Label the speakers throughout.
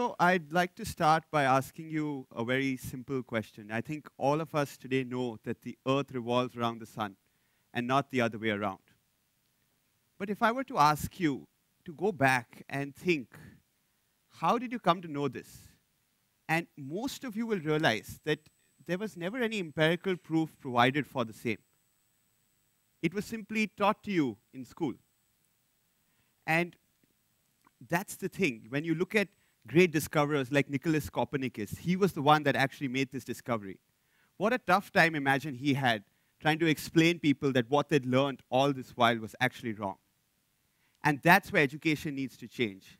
Speaker 1: So I'd like to start by asking you a very simple question. I think all of us today know that the Earth revolves around the sun and not the other way around. But if I were to ask you to go back and think, how did you come to know this? And most of you will realize that there was never any empirical proof provided for the same. It was simply taught to you in school. And that's the thing. When you look at great discoverers like Nicholas Copernicus, he was the one that actually made this discovery. What a tough time, imagine, he had trying to explain people that what they'd learned all this while was actually wrong. And that's where education needs to change.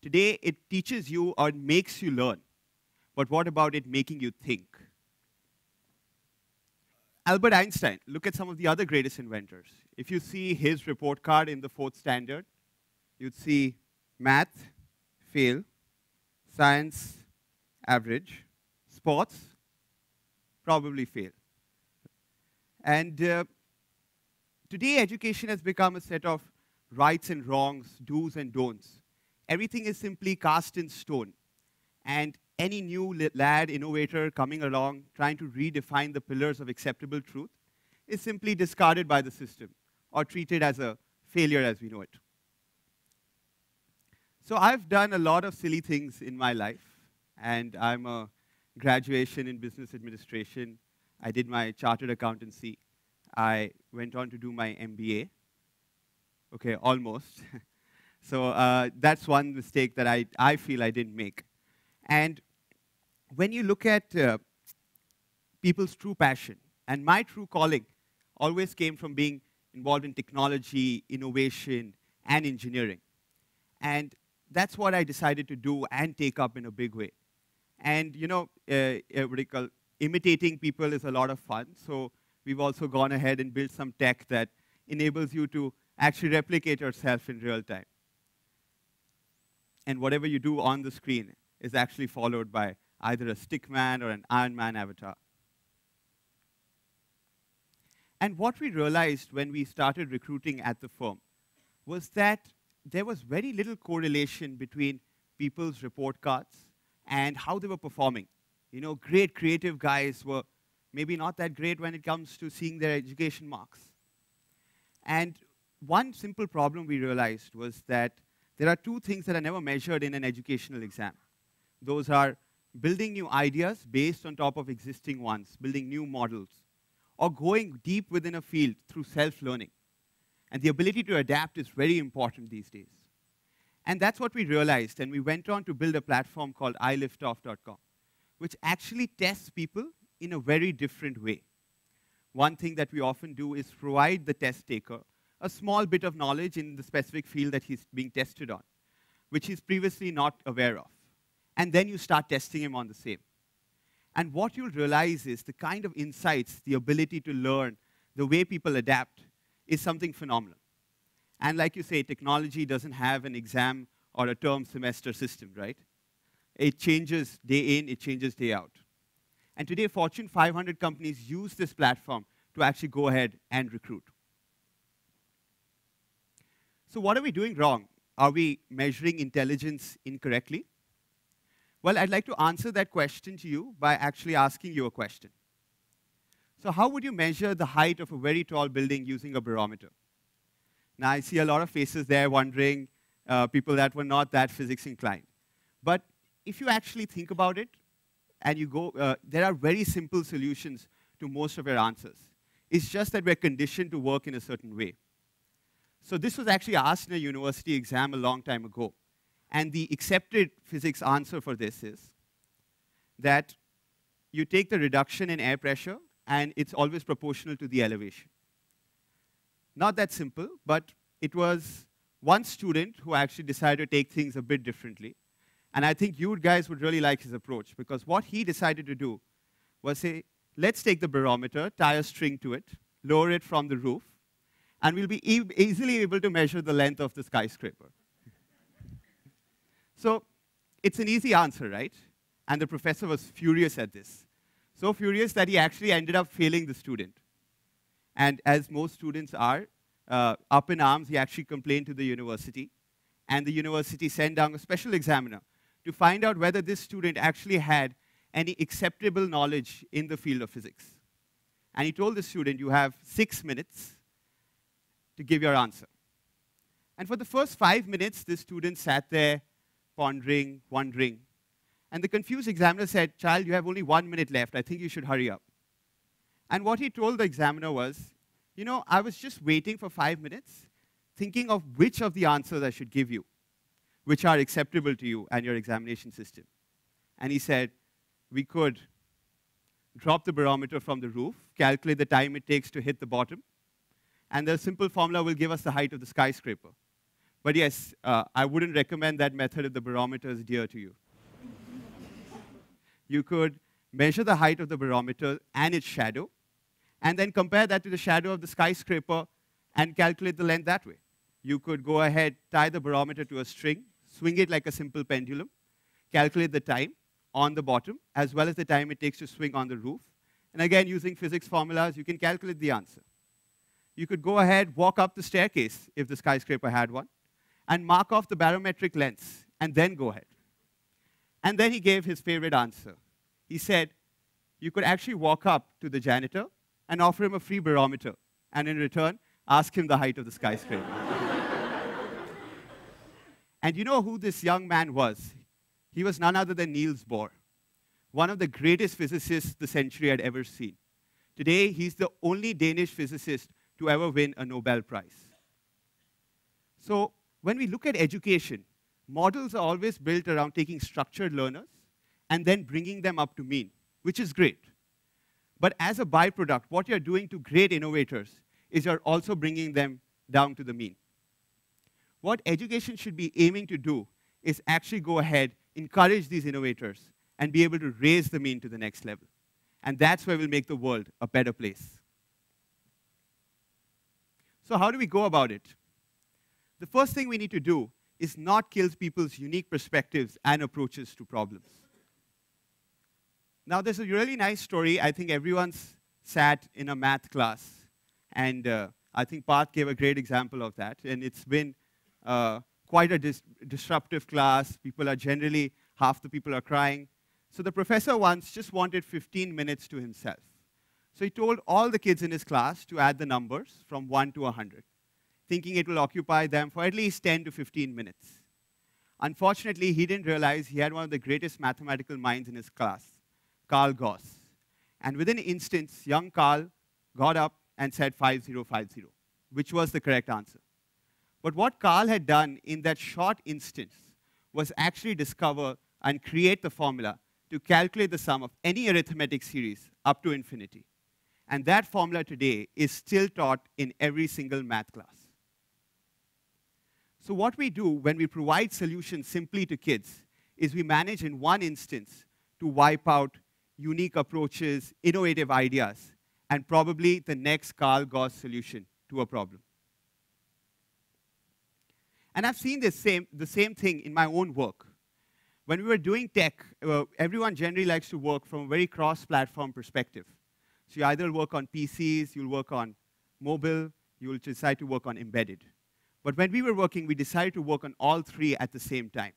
Speaker 1: Today, it teaches you or makes you learn. But what about it making you think? Albert Einstein, look at some of the other greatest inventors. If you see his report card in the 4th standard, you'd see math, fail, science, average, sports, probably fail. And today, education has become a set of rights and wrongs, do's and don'ts. Everything is simply cast in stone. And any new lad innovator coming along trying to redefine the pillars of acceptable truth is simply discarded by the system or treated as a failure as we know it. So I've done a lot of silly things in my life, and I'm a graduation in business administration. I did my Chartered Accountancy. I went on to do my MBA. Okay, almost. So that's one mistake that I feel I didn't make. And when you look at people's true passion, and my true calling always came from being involved in technology, innovation, and engineering. And that's what I decided to do and take up in a big way. And you know, imitating people is a lot of fun. So we've also gone ahead and built some tech that enables you to actually replicate yourself in real time. And whatever you do on the screen is actually followed by either a stickman or an Iron Man avatar. And what we realized when we started recruiting at the firm was that there was very little correlation between people's report cards and how they were performing. You know, great creative guys were maybe not that great when it comes to seeing their education marks. And one simple problem we realized was that there are two things that are never measured in an educational exam. Those are building new ideas based on top of existing ones, building new models, or going deep within a field through self-learning. And the ability to adapt is very important these days. And that's what we realized, and we went on to build a platform called iliftoff.com, which actually tests people in a very different way. One thing that we often do is provide the test taker a small bit of knowledge in the specific field that he's being tested on, which he's previously not aware of. And then you start testing him on the same. And what you'll realize is the kind of insights, the ability to learn, the way people adapt is something phenomenal. And like you say, technology doesn't have an exam or a term semester system, right? It changes day in, it changes day out. And today, Fortune 500 companies use this platform to actually go ahead and recruit. So what are we doing wrong? Are we measuring intelligence incorrectly? Well, I'd like to answer that question to you by actually asking you a question. So how would you measure the height of a very tall building using a barometer? Now, I see a lot of faces there wondering, people that were not that physics inclined. But if you actually think about it, and you go, there are very simple solutions to most of your answers. It's just that we're conditioned to work in a certain way. So this was actually asked in a university exam a long time ago. And the accepted physics answer for this is that you take the reduction in air pressure, and it's always proportional to the elevation. Not that simple, but it was one student who actually decided to take things a bit differently. And I think you guys would really like his approach, because what he decided to do was say, let's take the barometer, tie a string to it, lower it from the roof, and we'll be easily able to measure the length of the skyscraper. So it's an easy answer, right? And the professor was furious at this. So furious that he actually ended up failing the student. And as most students are, up in arms, he actually complained to the university. And the university sent down a special examiner to find out whether this student actually had any acceptable knowledge in the field of physics. And he told the student, you have 6 minutes to give your answer. And for the first 5 minutes, the student sat there pondering, wondering. And the confused examiner said, child, you have only 1 minute left. I think you should hurry up. And what he told the examiner was, you know, I was just waiting for 5 minutes, thinking of which of the answers I should give you, which are acceptable to you and your examination system. And he said, we could drop the barometer from the roof, calculate the time it takes to hit the bottom, and the simple formula will give us the height of the skyscraper. But yes, I wouldn't recommend that method if the barometer is dear to you. You could measure the height of the barometer and its shadow, and then compare that to the shadow of the skyscraper and calculate the length that way. You could go ahead, tie the barometer to a string, swing it like a simple pendulum, calculate the time on the bottom, as well as the time it takes to swing on the roof. And again, using physics formulas, you can calculate the answer. You could go ahead, walk up the staircase, if the skyscraper had one, and mark off the barometric lengths, and then go ahead. And then he gave his favorite answer. He said, you could actually walk up to the janitor and offer him a free barometer, and in return, ask him the height of the skyscraper. And you know who this young man was? He was none other than Niels Bohr, one of the greatest physicists the century had ever seen. Today, he's the only Danish physicist to ever win a Nobel Prize. So when we look at education, models are always built around taking structured learners and then bringing them up to mean, which is great. But as a byproduct, what you're doing to great innovators is you're also bringing them down to the mean. What education should be aiming to do is actually go ahead, encourage these innovators, and be able to raise the mean to the next level. And that's where we'll make the world a better place. So how do we go about it? The first thing we need to do is not kill people's unique perspectives and approaches to problems. Now, there's a really nice story. I think everyone's sat in a math class. And I think Parth gave a great example of that. And it's been quite a disruptive class. People are generally, half the people are crying. So the professor once just wanted 15 minutes to himself. So he told all the kids in his class to add the numbers from 1 to 100, thinking it will occupy them for at least 10 to 15 minutes. Unfortunately, he didn't realize he had one of the greatest mathematical minds in his class, Carl Gauss. And within instance, young Carl got up and said 5050, which was the correct answer. But what Carl had done in that short instance was actually discover and create the formula to calculate the sum of any arithmetic series up to infinity. And that formula today is still taught in every single math class. So what we do when we provide solutions simply to kids is we manage in one instance to wipe out unique approaches, innovative ideas, and probably the next Carl Gauss solution to a problem. And I've seen the same thing in my own work. When we were doing tech, everyone generally likes to work from a very cross-platform perspective. So you either work on PCs, you'll work on mobile, you'll decide to work on embedded. But when we were working, we decided to work on all three at the same time.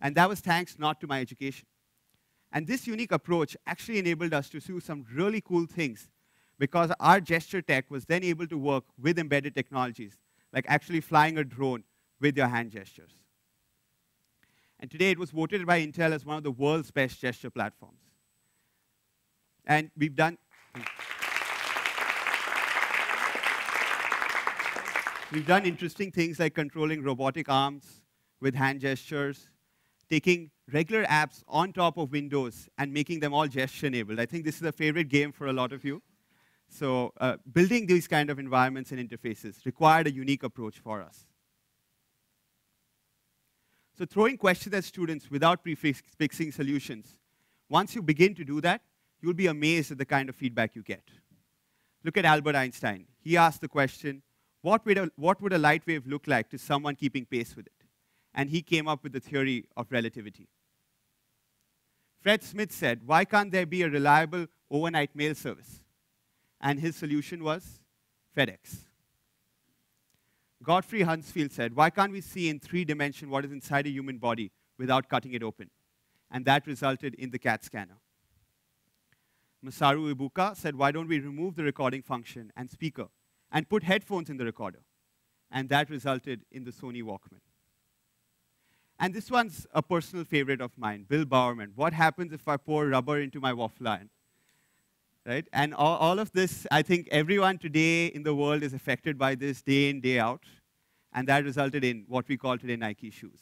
Speaker 1: And that was thanks not to my education. And this unique approach actually enabled us to do some really cool things because our gesture tech was then able to work with embedded technologies, like actually flying a drone with your hand gestures. And today it was voted by Intel as one of the world's best gesture platforms. And we've done interesting things like controlling robotic arms with hand gestures, taking regular apps on top of Windows and making them all gesture-enabled. I think this is a favorite game for a lot of you. So building these kind of environments and interfaces required a unique approach for us. So throwing questions at students without prefixing solutions, once you begin to do that, you'll be amazed at the kind of feedback you get. Look at Albert Einstein. He asked the question, what would a light wave look like to someone keeping pace with it? And he came up with the theory of relativity. Fred Smith said, why can't there be a reliable overnight mail service? And his solution was FedEx. Godfrey Hunsfield said, why can't we see in 3 dimensions what is inside a human body without cutting it open. And that resulted in the CAT scanner. Masaru Ibuka said, why don't we remove the recording function and speaker and put headphones in the recorder? And that resulted in the Sony Walkman. And this one's a personal favorite of mine, Bill Bowerman. What happens if I pour rubber into my waffle iron? Right? And all of this, I think everyone today in the world is affected by this day in, day out. And that resulted in what we call today Nike shoes.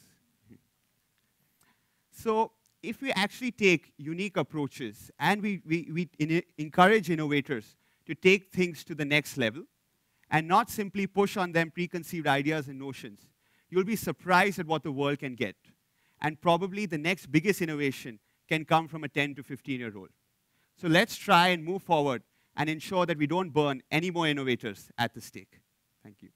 Speaker 1: So if we actually take unique approaches and we encourage innovators to take things to the next level and not simply push on them preconceived ideas and notions, you'll be surprised at what the world can get. And probably the next biggest innovation can come from a 10 to 15-year-old. So let's try and move forward and ensure that we don't burn any more innovators at the stake. Thank you.